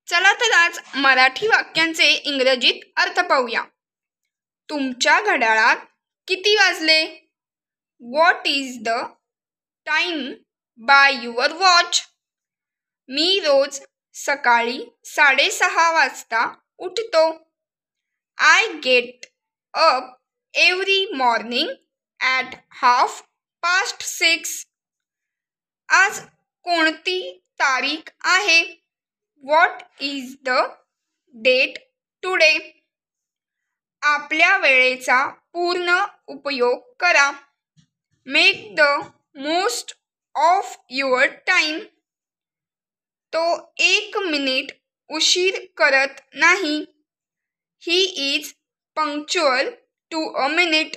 चला तर आज मराठी वाक्यांचे इंग्रजीत अर्थ पाहूया. तुमच्या घड्याळात किती वाजले? What is the time by your watch? मी रोज सकाळी 6:30 वाजता उठतो. I get up every morning at 6:30. आज कोणती तारीख आहे? What is the date today? आपल्या वेळेचा पूर्ण उपयोग करा. Make the most of your time. तो 1 मिनिट उशीर करत नाही. He is punctual to a minute.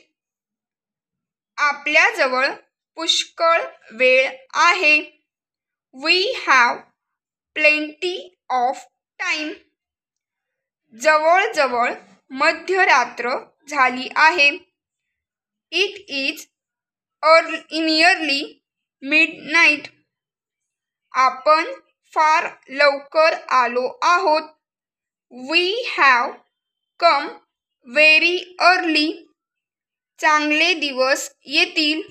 आपल्याजवळ पुष्कळ वेळ आहे. We have plenty of time. जवळजवळ मध्यरात्र झाली आहे. It is nearly midnight. आपण फार लवकर आलो आहोत. We have come very early. चांगले दिवस येतील.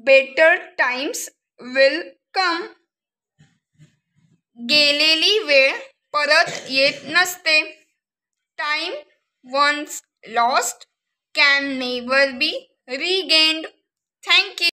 Better times will come. गेलेली वेळ परत येत नसते. Time once lost can never be regained. Thank you.